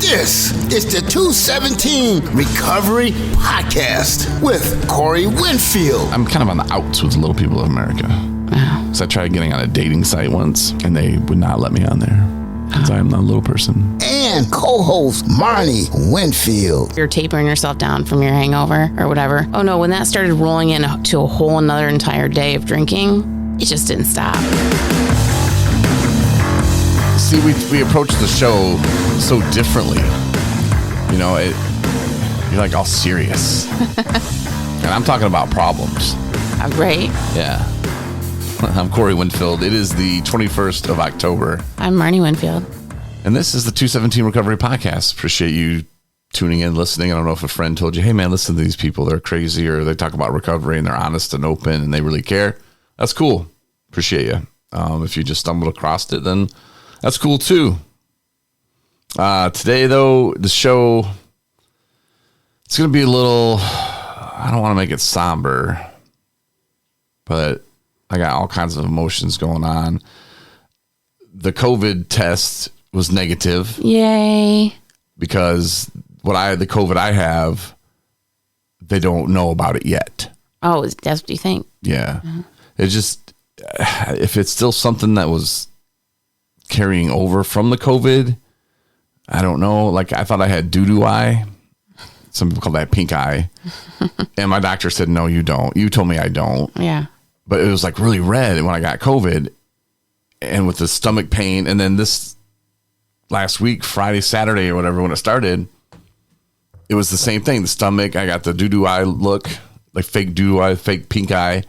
This is the 217 Recovery Podcast with Corey Winfield. I'm kind of on the outs with the Little People of America. Wow. So I tried getting on a dating site once, and they would not let me on there because I am not a little person. And co-host Marnie Winfield. You're tapering yourself down from your hangover or whatever. Oh no, when that started rolling into a whole another entire day of drinking, it just didn't stop. See, we approach the show so differently. You know, you're like all serious. And I'm talking about problems. Right? Yeah. I'm Corey Winfield. It is the 21st of October. I'm Marnie Winfield. And this is the 217 Recovery Podcast. Appreciate you tuning in, listening. I don't know if a friend told you, hey, man, listen to these people. They're crazy, or they talk about recovery and they're honest and open and they really care. That's cool. Appreciate you. If you just stumbled across it, then that's cool too. Today, though, the show, it's going to be a little, I don't want to make it somber, but I got all kinds of emotions going on. The COVID test was negative. Yay. Because the COVID I have, they don't know about it yet. Oh, that's what you think? Yeah. Mm-hmm. It just, if it's still something that was carrying over from the COVID, I don't know. Like, I thought I had doo-doo eye. Some people call that pink eye. And my doctor said, no, you don't. You told me I don't. Yeah. But it was like really red when I got COVID and with the stomach pain. And then this last week, Friday, Saturday or whatever, when it started, it was the same thing. The stomach, I got the doo-doo eye look, like fake doo-doo eye, fake pink eye.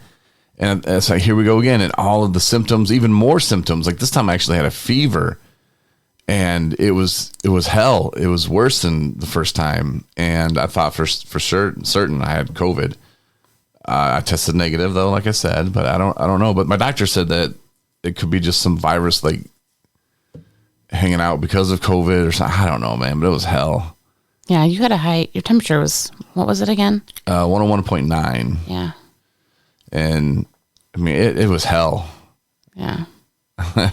And it's like, here we go again. And all of the symptoms, even more symptoms. Like this time I actually had a fever and it was hell. It was worse than the first time. And I thought for certain I had COVID. I tested negative though, like I said, but I don't know. But my doctor said that it could be just some virus like hanging out because of COVID or something. I don't know, man, but it was hell. Yeah, you had your temperature was, what was it again? 101.9. Yeah. And I mean, it was hell. Yeah.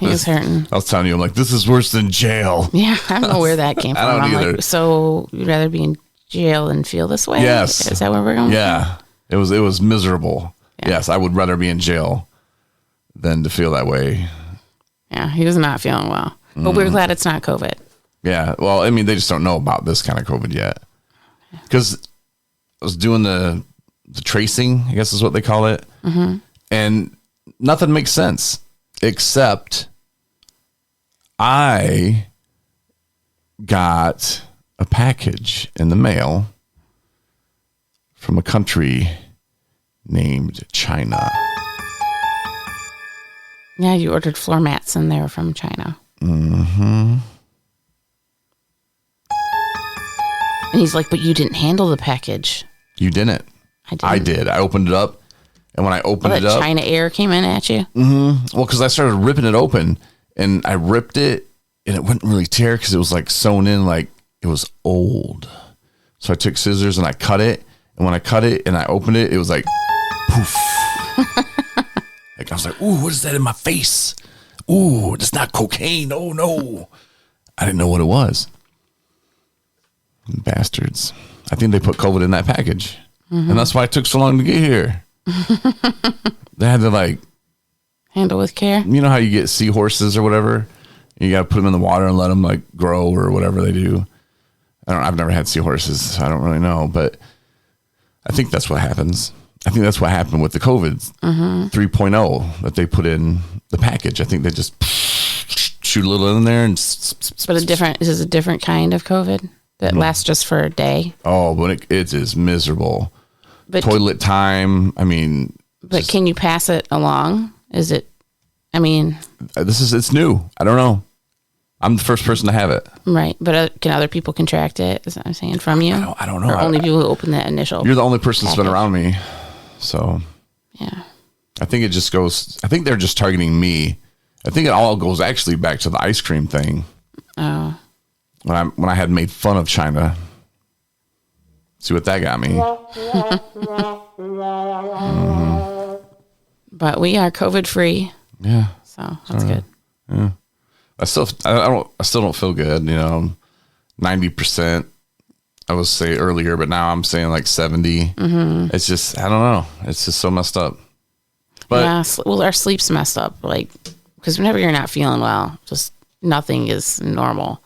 He was hurting. I was telling you, I'm like, this is worse than jail. Yeah, I don't know where that came from. I don't either. Like, so you'd rather be in jail than feel this way? Yes. Is that where we're going? Yeah. It was miserable. Yeah. Yes, I would rather be in jail than to feel that way. Yeah, he was not feeling well. But we're glad it's not COVID. Yeah. Well, I mean, they just don't know about this kind of COVID yet. Because I was doing the tracing, I guess is what they call it. Mm-hmm. And nothing makes sense except I got a package in the mail from a country named China. Yeah, you ordered floor mats and they were from China. Mm-hmm. And he's like, but you didn't handle the package. You didn't. I did. I opened it up. And when I opened it up, China Air came in at you? Mm-hmm. Well, because I started ripping it open and I ripped it and it wouldn't really tear because it was like sewn in like it was old. So I took scissors and I cut it. And when I cut it and I opened it, it was like, poof. Like I was like, ooh, what is that in my face? Ooh, it's not cocaine. Oh, no. I didn't know what it was. Bastards. I think they put COVID in that package. Mm-hmm. And that's why it took so long to get here. They had to like handle with care. You know how you get seahorses or whatever? You got to put them in the water and let them like grow or whatever they do. I've never had seahorses, so I don't really know, but I think that's what happens. I think that's what happened with the COVID 3.0 that they put in the package. I think they just shoot a little in there and. But this is a different kind of COVID that lasts just for a day. Oh, but it is miserable. But toilet time. I mean, but can you pass it along? Is it? I mean, it's new. I don't know. I'm the first person to have it. Right, but can other people contract it? Is that what I'm saying from you? I don't know. Or only people who open that initial. You're the only person that's been around me, so yeah. I think it just goes. I think they're just targeting me. I think it all goes actually back to the ice cream thing. Oh. When I had made fun of China. See what that got me. But we are COVID free. Yeah. So that's good. Yeah. I still don't feel good, you know. 90%. I would say earlier, but now I'm saying like 70. Mm-hmm. It's just, I don't know. It's just so messed up. But yeah, well, our sleep's messed up. Like, because whenever you're not feeling well, just nothing is normal.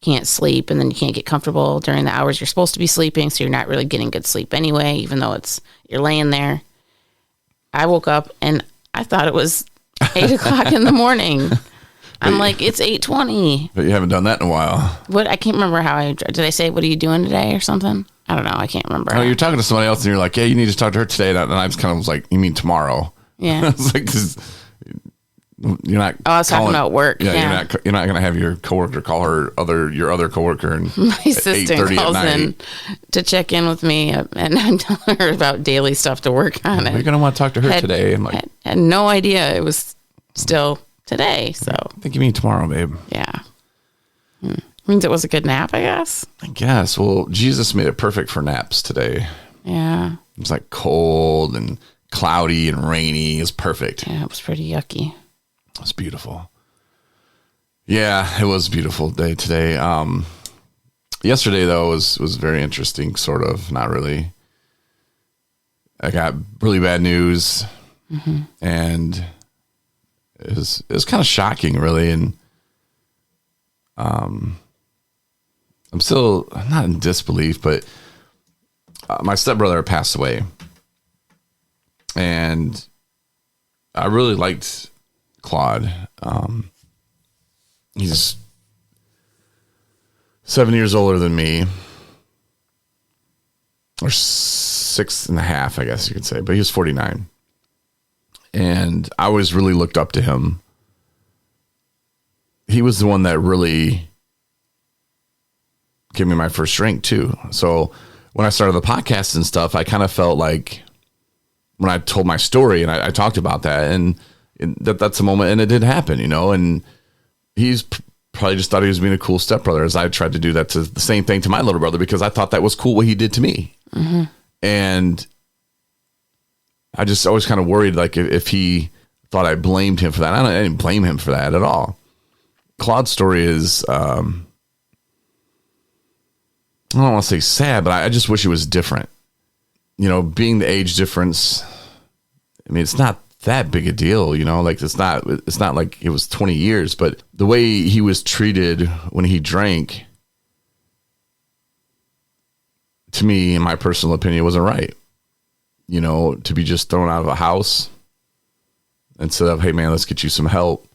Can't sleep, and then you can't get comfortable during the hours you're supposed to be sleeping, so you're not really getting good sleep anyway, even though you're laying there. I woke up and I thought it was 8 o'clock in the morning. I'm like, it's 8:20. But you haven't done that in a while. What? I can't remember did I say, what are you doing today or something? I don't know. I can't remember. Oh, you're talking to somebody else and you're like, yeah, you need to talk to her today. And I just kind of was like, you mean tomorrow? Yeah. It's like, you're not. Oh, I was talking about work. Yeah, yeah. you're not going to have your coworker call your other coworker. And my sister calls in to check in with me, and I'm telling her about daily stuff to work on. You're going to want to talk to her today. I'm like, had no idea it was still today. So I think you mean tomorrow, babe. Yeah. Means it was a good nap, I guess. I guess. Well, Jesus made it perfect for naps today. Yeah. It was like cold and cloudy and rainy. It was perfect. Yeah, it was pretty yucky. It was beautiful. Yeah, it was a beautiful day today. Yesterday, though, was very interesting, sort of. Not really. I got really bad news, and it was kind of shocking, really. And I'm not in disbelief, but my stepbrother passed away, and I really liked Claude. He's 7 years older than me, or 6.5, I guess you could say, but he was 49. And I always really looked up to him. He was the one that really gave me my first drink too. So when I started the podcast and stuff, I kind of felt like when I told my story and I talked about that, and that's a moment, and it did happen, and he's probably just thought he was being a cool stepbrother, as I tried to do that to the same thing to my little brother, because I thought that was cool what he did to me. Mm-hmm. And I just always kind of worried, like, if he thought I blamed him for that. I didn't blame him for that at all. Claude's story is, I don't want to say sad, but I just wish it was different. Being the age difference, I mean, it's not that big a deal, like it's not like it was 20 years, but the way he was treated when he drank, to me, in my personal opinion, wasn't right. To be just thrown out of a house instead of, hey man, let's get you some help.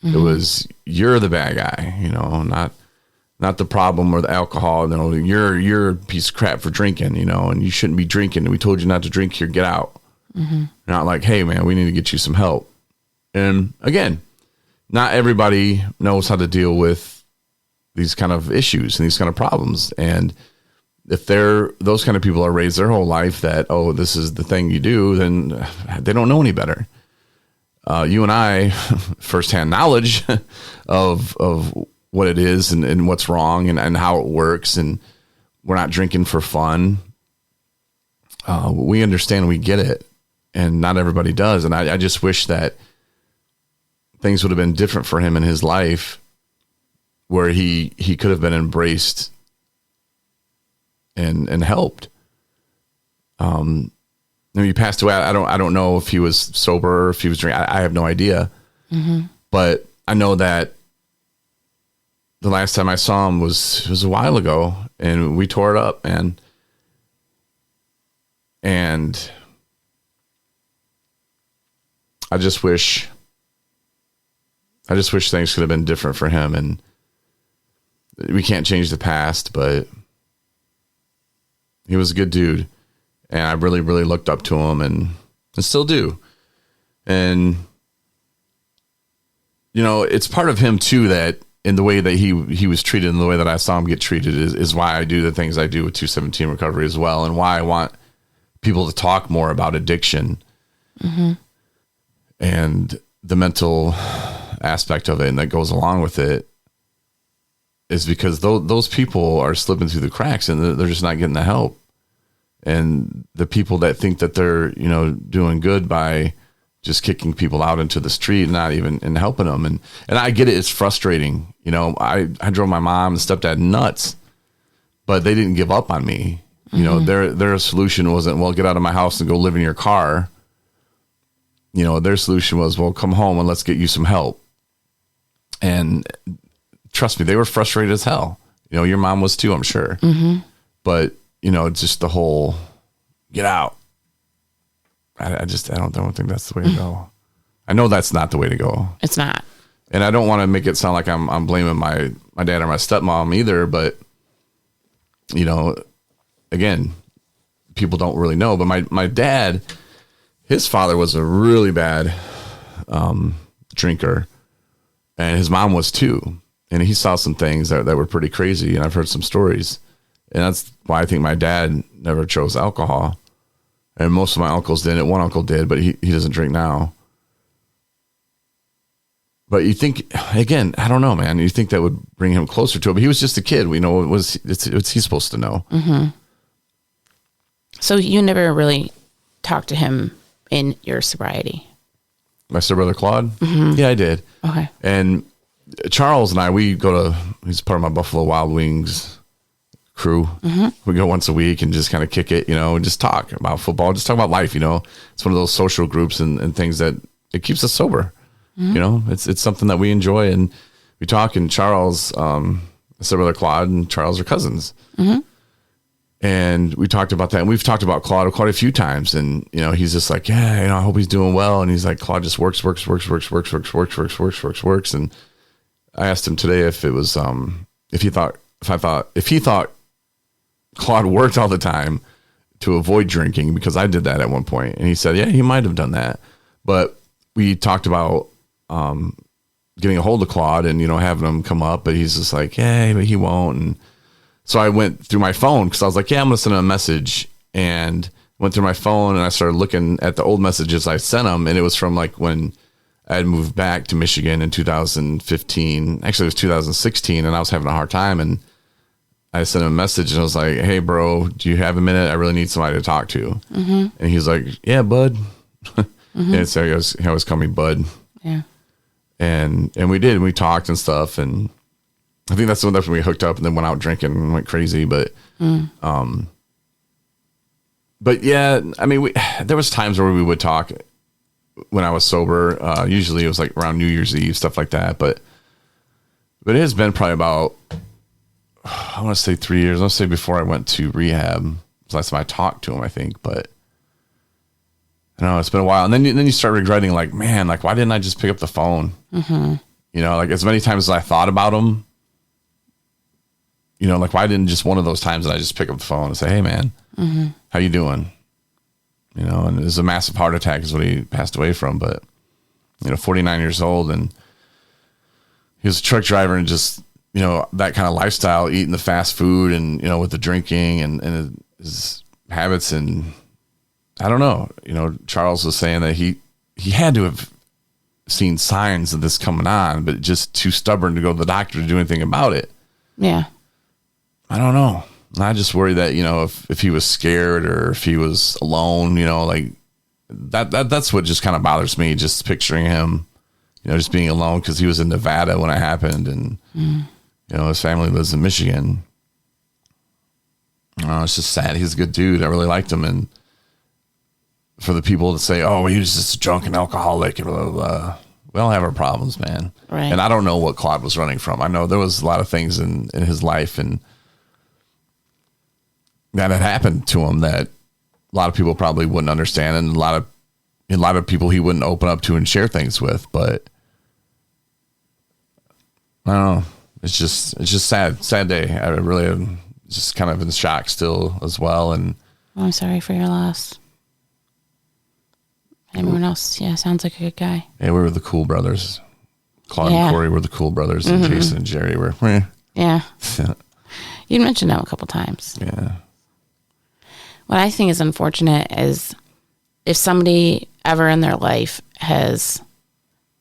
Mm-hmm. It was, you're the bad guy, not the problem or the alcohol. You're a piece of crap for drinking, and you shouldn't be drinking. And we told you not to drink here. Get out. Mm-hmm. Not like, hey man, we need to get you some help. And again, not everybody knows how to deal with these kind of issues and these kind of problems. And if those kind of people are raised their whole life that, oh, this is the thing you do, then they don't know any better. You and I, firsthand knowledge of what it is and what's wrong and how it works. And we're not drinking for fun. We understand, we get it. And not everybody does. And I just wish that things would have been different for him in his life, where he could have been embraced and helped. When he passed away, I don't know if he was sober or if he was drinking. I have no idea. Mm-hmm. But I know that the last time I saw him was a while ago, and we tore it up, man. And I just wish things could have been different for him. And we can't change the past, but he was a good dude. And I really, really looked up to him and still do. And, it's part of him too, that in the way that he was treated and the way that I saw him get treated is why I do the things I do with 217 recovery as well. And why I want people to talk more about addiction. Mm-hmm. And the mental aspect of it, and that goes along with it, is because those people are slipping through the cracks, and they're just not getting the help. And the people that think that they're, doing good by just kicking people out into the street, not even and helping them. And I get it. It's frustrating. I drove my mom and stepdad nuts but they didn't give up on me. You know, their solution wasn't, well, get out of my house and go live in your car. You know, their solution was, well, come home and let's get you some help. And trust me, they were frustrated as hell. You know, your mom was too, I'm sure. But, you know, just the whole get out. I don't think that's the way to go. I know that's not the way to go. It's not. And I don't want to make it sound like I'm blaming my dad or my stepmom either, but you know, again, people don't really know. But my dad, his father was a really bad drinker, and his mom was too. And he saw some things that were pretty crazy, and I've heard some stories. And that's why I think my dad never chose alcohol. And most of my uncles didn't. One uncle did, but he doesn't drink now. But you think, again, I don't know, man. You think that would bring him closer to it. But he was just a kid. We know what's he supposed to know. So you never really talked to him in your sobriety? My stepbrother Claude? Yeah, I did. Okay. And Charles and I, we go to, he's part of my Buffalo Wild Wings crew. We go once a week and just kind of kick it, you know, and just talk about football, just talk about life, you know. It's one of those social groups and things that it keeps us sober. You know, it's something that we enjoy, and we talk. And Charles, stepbrother Claude and Charles are cousins. And we talked about that, and we've talked about Claude quite a few times. And, you know, he's just like, yeah, you know, I hope he's doing well. And he's like, Claude just works. And I asked him today if it was, if he thought Claude worked all the time to avoid drinking, because I did that at one point. And he said, yeah, he might have done that. But we talked about getting a hold of Claude and, you know, having him come up, but he's just like, yeah, but he won't. And so I went through my phone, because I was like, yeah, I'm going to send him a message, and went through my phone and I started looking at the old messages I sent him. And it was from like when I had moved back to Michigan in 2015. Actually, it was 2016, and I was having a hard time. And I sent him a message and I was like, hey, bro, do you have a minute? I really need somebody to talk to. And he's like, yeah, bud. And so he always called me bud. Yeah. And we did. We talked and stuff. And I think that's when we hooked up and then went out drinking and went crazy. But yeah, I mean, there was times where we would talk when I was sober. Usually it was like around New Year's Eve, stuff like that. But it has been probably about, I want to say 3 years. I want to say before I went to rehab. So last time I talked to him, I think. But I don't know, it's been a while. And then you start regretting, like, man, like, why didn't I just pick up the phone? You know, like, as many times as I thought about him, you know, like, why didn't just one of those times that I just pick up the phone and say, hey, man, how you doing? You know, and it was a massive heart attack is what he passed away from. But, you know, 49 years old, and he was a truck driver, and just, you know, that kind of lifestyle, eating the fast food and, you know, with the drinking and his habits. And I don't know, you know, Charles was saying that he had to have seen signs of this coming on, but just too stubborn to go to the doctor to do anything about it. Yeah. I don't know. I just worry that, you know, if he was scared or if he was alone, you know, like that's what just kind of bothers me, just picturing him, you know, just being alone, because he was in Nevada when it happened, and, you know, his family lives in Michigan. It's just sad. He's a good dude. I really liked him. And for the people to say, oh, he was just a drunk and alcoholic and blah, blah, blah. We all have our problems, man. Right. And I don't know what Claude was running from. I know there was a lot of things in his life and that had happened to him that a lot of people probably wouldn't understand, and a lot of people he wouldn't open up to and share things with. But I don't know. It's just sad day. I really am just kind of in shock still as well. And I'm sorry for your loss. Everyone else, yeah, sounds like a good guy. Yeah, we were the cool brothers. Claude and Corey were the cool brothers, and Jason and Jerry were. Yeah. You mentioned them a couple times. Yeah. What I think is unfortunate is if somebody ever in their life has,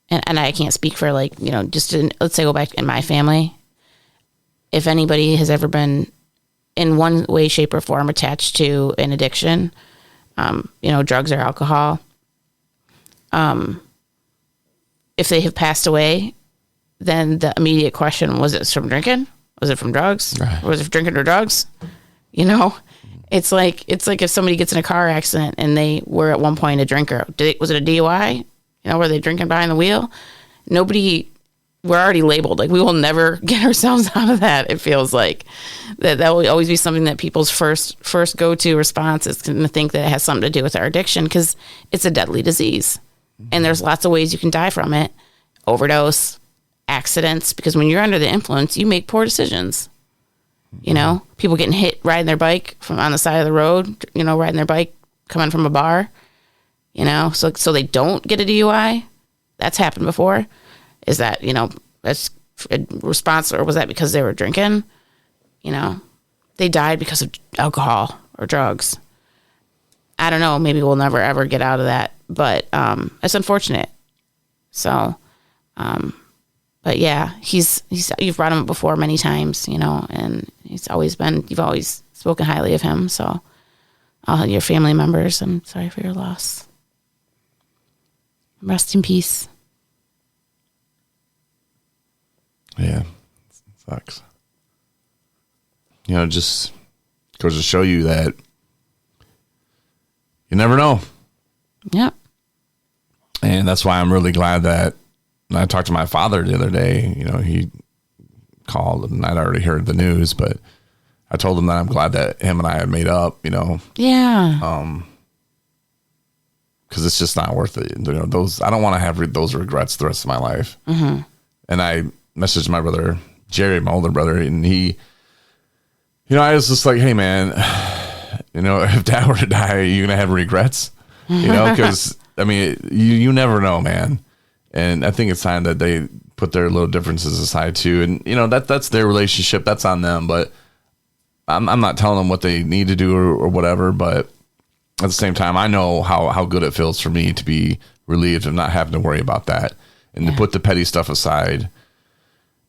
and I can't speak for, like, you know, just let's say go back in my family, if anybody has ever been in one way, shape, or form attached to an addiction, you know, drugs or alcohol, if they have passed away, then the immediate question, was it from drinking? Was it from drugs? Right. Or was it from drinking or drugs? You know, it's like if somebody gets in a car accident and they were at one point a drinker. Was it a DUI? You know, were they drinking behind the wheel? We're already labeled. Like, we will never get ourselves out of that. It feels like that will always be something that people's first go-to response is to think that it has something to do with our addiction, because it's a deadly disease. And there's lots of ways you can die from it. Overdose, accidents, because when you're under the influence, you make poor decisions. You know, people getting hit riding their bike from on the side of the road, you know, riding their bike coming from a bar, you know, so they don't get a DUI. That's happened before. Is that, you know, that's a response, or was that because they were drinking? You know, they died because of alcohol or drugs. I don't know. Maybe we'll never, ever get out of that, but it's unfortunate. So, but yeah, you've brought him up before many times, you know, and you've always spoken highly of him. So all your family members, I'm sorry for your loss. Rest in peace. Yeah, it sucks. You know, it just goes to show you that you never know. Yep. And that's why I'm really glad that when I talked to my father the other day, you know, he called and I'd already heard the news, but I told him that I'm glad that him and I had made up, you know. Yeah. Because it's just not worth it. You know, I don't want to have those regrets the rest of my life. Mm-hmm. And I messaged my brother Jerry, my older brother, and he, you know, I was just like, hey man, you know, if Dad were to die, are you gonna have regrets? You know, because I mean, you never know, man. And I think it's time that they put their little differences aside too. And you know, that's their relationship, that's on them. But I'm not telling them what they need to do or whatever. But at the same time, I know how good it feels for me to be relieved of not having to worry about that, and to put the petty stuff aside.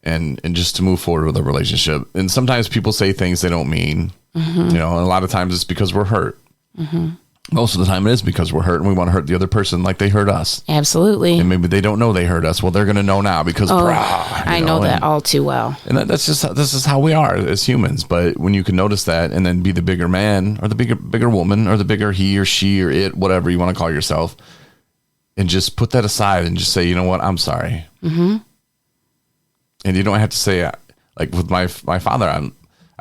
And just to move forward with a relationship. And sometimes people say things they don't mean, you know, and a lot of times it's because we're hurt. Most of the time it is because we're hurt and we want to hurt the other person like they hurt us. Absolutely. And maybe they don't know they hurt us. Well, they're going to know now because I know that all too well. And this is how we are as humans. But when you can notice that and then be the bigger man or the bigger woman or the bigger he or she or it, whatever you want to call yourself, and just put that aside and just say, you know what, I'm sorry. And you don't have to say, like with my father, I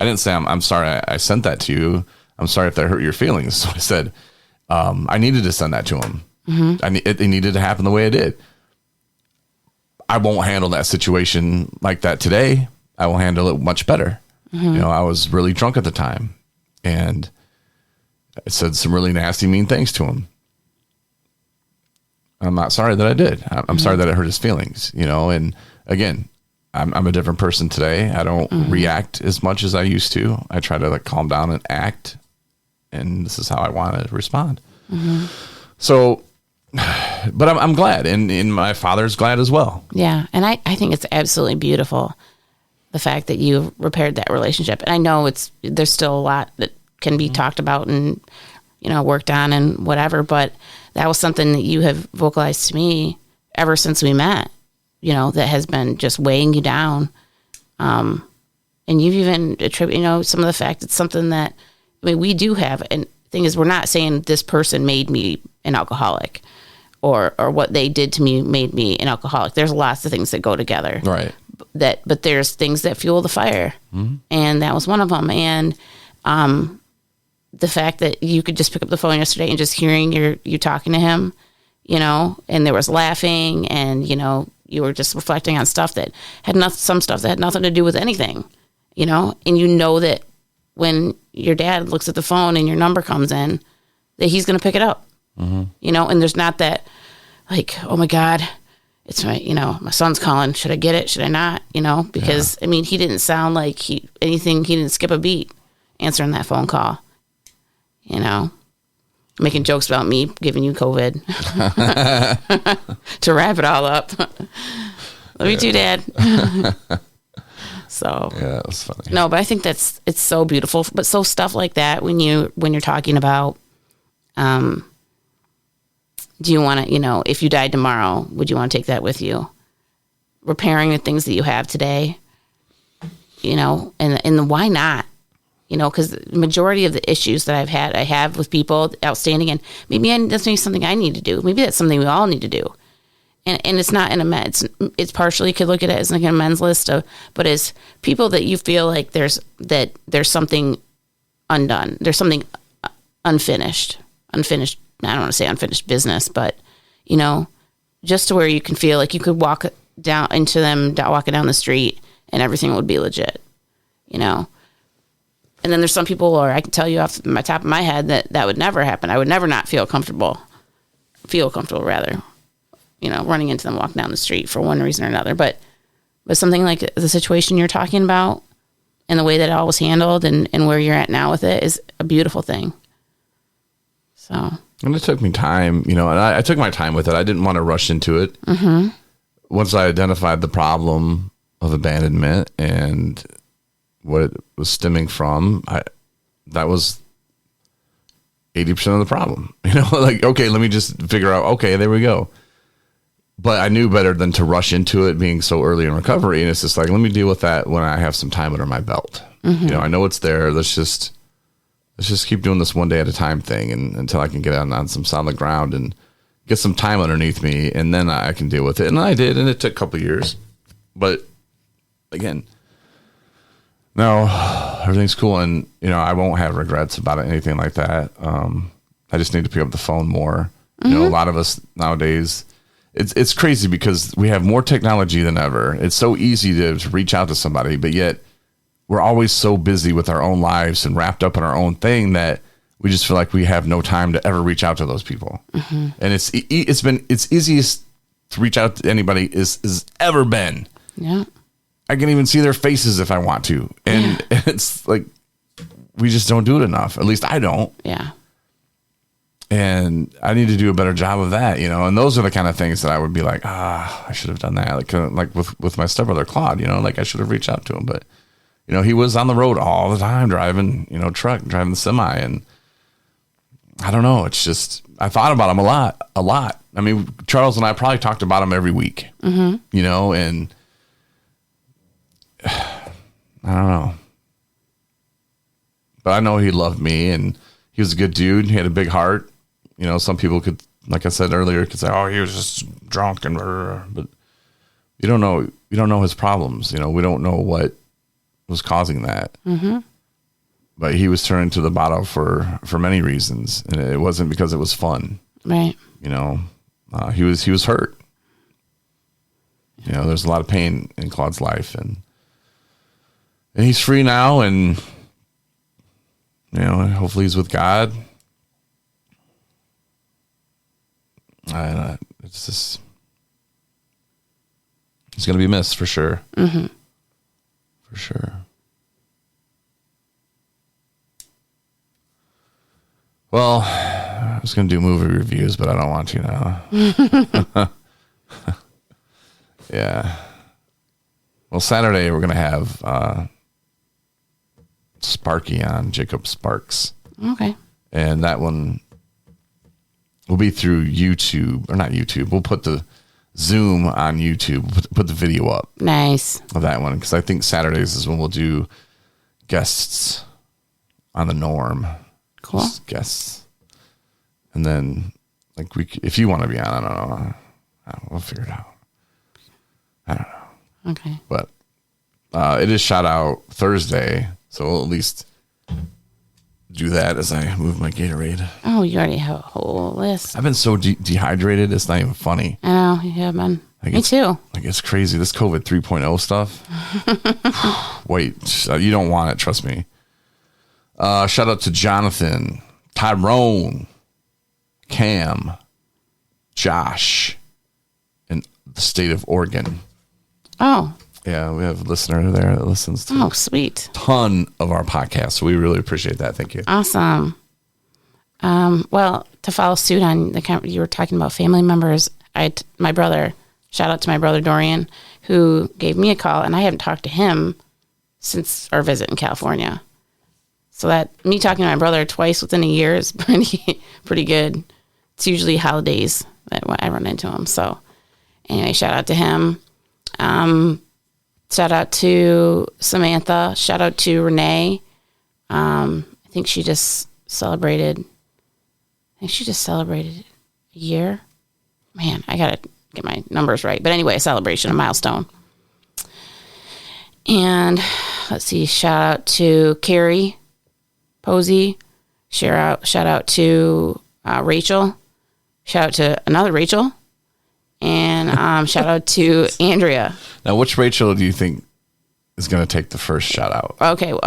didn't say, I'm sorry I sent that to you. I'm sorry if that hurt your feelings. So I said, I needed to send that to him. It needed to happen the way it did. I won't handle that situation like that today. I will handle it much better. You know, I was really drunk at the time and I said some really nasty, mean things to him. I'm not sorry that I did. I'm sorry that it hurt his feelings, you know, and again, I'm a different person today. I don't react as much as I used to. I try to like calm down and act, and this is how I want to respond. So, but I'm glad, and my father's glad as well. Yeah, and I think it's absolutely beautiful, the fact that you've repaired that relationship. And I know there's still a lot that can be talked about and, you know, worked on and whatever, but that was something that you have vocalized to me ever since we met. You know, that has been just weighing you down. And you've even attributed, you know, some of the fact it's something that, I mean, we do have, and the thing is, we're not saying this person made me an alcoholic or what they did to me made me an alcoholic. There's lots of things that go together. Right. But there's things that fuel the fire. And that was one of them. And the fact that you could just pick up the phone yesterday and just hearing you talking to him, you know, and there was laughing and, you know, you were just reflecting on stuff that had some stuff that had nothing to do with anything, you know, and you know that when your dad looks at the phone and your number comes in, that he's going to pick it up, you know, and there's not that like, oh my God, it's my, you know, my son's calling. Should I get it? Should I not? You know, because I mean, he didn't sound like he didn't skip a beat answering that phone call, you know. Making jokes about me giving you COVID to wrap it all up. Love you too, Dad. So yeah, that was funny. No, but I think it's so beautiful. But so stuff like that when you're talking about, do you want to, you know, if you died tomorrow, would you want to take that with you? Repairing the things that you have today. and the why not? Because the majority of the issues that I have with people outstanding, and maybe that's maybe something I need to do. Maybe that's something we all need to do. And it's not in it's partially, you could look at it as like a men's list but as people that you feel like there's something undone. There's something unfinished. I don't want to say unfinished business, but, just to where you can feel like you could walk down into them, walking down the street and everything would be legit, And then there's some people, or I can tell you off the top of my head that would never happen. I would never not feel comfortable rather, running into them walking down the street for one reason or another. But something like the situation you're talking about and the way that it all was handled and where you're at now with it is a beautiful thing. So. And it took me time, and I took my time with it. I didn't want to rush into it. Mm-hmm. Once I identified the problem of abandonment and what it was stemming from, that was 80% of the problem. Okay, let me just figure out, okay, there we go. But I knew better than to rush into it being so early in recovery. And it's just like, let me deal with that when I have some time under my belt. Mm-hmm. I know it's there. Let's just keep doing this one day at a time thing until I can get on some solid ground and get some time underneath me. And then I can deal with it. And I did. And it took a couple of years. But again, no, everything's cool. And, I won't have regrets about it, anything like that. I just need to pick up the phone more. Mm-hmm. A lot of us nowadays, it's crazy because we have more technology than ever. It's so easy to reach out to somebody, but yet we're always so busy with our own lives and wrapped up in our own thing that we just feel like we have no time to ever reach out to those people. Mm-hmm. And it's easiest to reach out to anybody is ever been. Yeah. I can even see their faces if I want to. And it's like, we just don't do it enough. At least I don't. Yeah. And I need to do a better job of that, and those are the kind of things that I would be like, I should have done that. Like with my stepbrother, Claude, like I should have reached out to him, but he was on the road all the time driving, driving the semi. And I don't know. It's just, I thought about him a lot. I mean, Charles and I probably talked about him every week, and I don't know, but I know he loved me and he was a good dude. He had a big heart. Some people could, like I said earlier, could say, "Oh, he was just drunk," and but you don't know. You don't know his problems. We don't know what was causing that. Mm-hmm. But he was turned to the bottle for many reasons, and it wasn't because it was fun. Right. He was hurt. There's a lot of pain in Claude's life, and he's free now, and hopefully he's with God. It's just, he's going to be missed for sure. Mm-hmm. For sure. Well, I was going to do movie reviews, but I don't want to now. Yeah. Well, Saturday we're going to have Sparky on, Jacob Sparks. Okay. And that one will be through YouTube, or not YouTube. We'll put the Zoom on YouTube, put the video up. Nice. Of that one, because I think Saturdays is when we'll do guests on the norm. Cool. Just guests. And then, if you want to be on, I don't know. We'll figure it out. I don't know. Okay. But it is shout out Thursday, so we'll at least do that as I move my Gatorade. Oh, you already have a whole list. I've been so dehydrated, it's not even funny. I know, you have been. Me too. It's crazy. This COVID 3.0 stuff. Wait, you don't want it, trust me. Shout out to Jonathan, Tyrone, Cam, Josh, in the state of Oregon. Oh. Yeah, we have a listener there that listens to sweet. ton of our podcasts. So we really appreciate that. Thank you. Awesome. Well, to follow suit on you were talking about family members. My brother, shout out to my brother Dorian, who gave me a call, and I haven't talked to him since our visit in California. So that me talking to my brother twice within a year is pretty good. It's usually holidays that I run into him. So anyway, shout out to him. Shout out to Samantha. Shout out to Renee. I think she just celebrated a year. Man, I got to get my numbers right. But anyway, a celebration, a milestone. And let's see, shout out to Carrie Posey. Shout out to Rachel. Shout out to another Rachel. And shout out to Andrea. Now, which Rachel do you think is going to take the first shout out? Okay. Do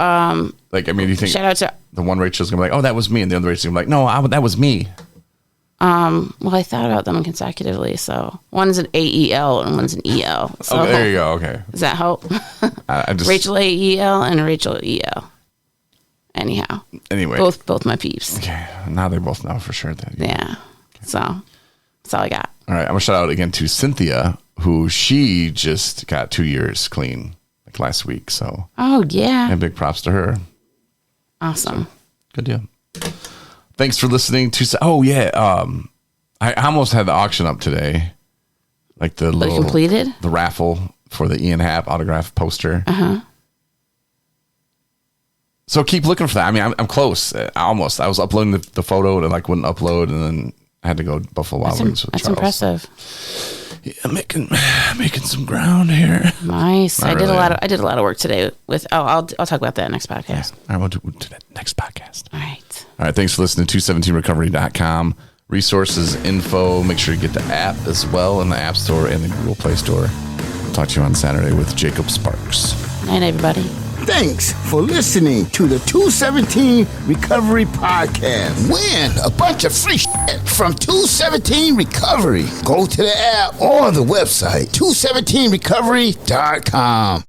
you think shout out to the one Rachel's going to be like, oh, that was me. And the other Rachel's going to be like, no, that was me. Well, I thought about them consecutively. So one's an AEL and one's an EL. So oh, there you go. Okay. Does that help? I just Rachel AEL and Rachel EL. Anyhow. Anyway. Both my peeps. Okay. Now they both know for sure. Yeah. Okay. So that's all I got. All right. I'm going to shout out again to Cynthia, who she just got 2 years clean like last week. So. Oh, yeah. And big props to her. Awesome. So, good deal. Thanks for listening to. Oh yeah, I almost had the auction up today, like the little completed the raffle for the Ian Happ autograph poster. So keep looking for that. I mean, I'm close. I was uploading the photo and it wouldn't upload, and then I had to go Buffalo Wild Wings with That's Charles. impressive. Yeah, making some ground here. Nice. Not I really. did a lot of work today with. I'll talk about that next podcast. All right, we'll do that next podcast. All right. All right. Thanks for listening to 217recovery.com. Resources, info. Make sure you get the app as well in the App Store and the Google Play Store. I'll talk to you on Saturday with Jacob Sparks. Night, everybody. Thanks for listening to the 217 Recovery Podcast. Win a bunch of free shit from 217 Recovery. Go to the app or the website, 217recovery.com.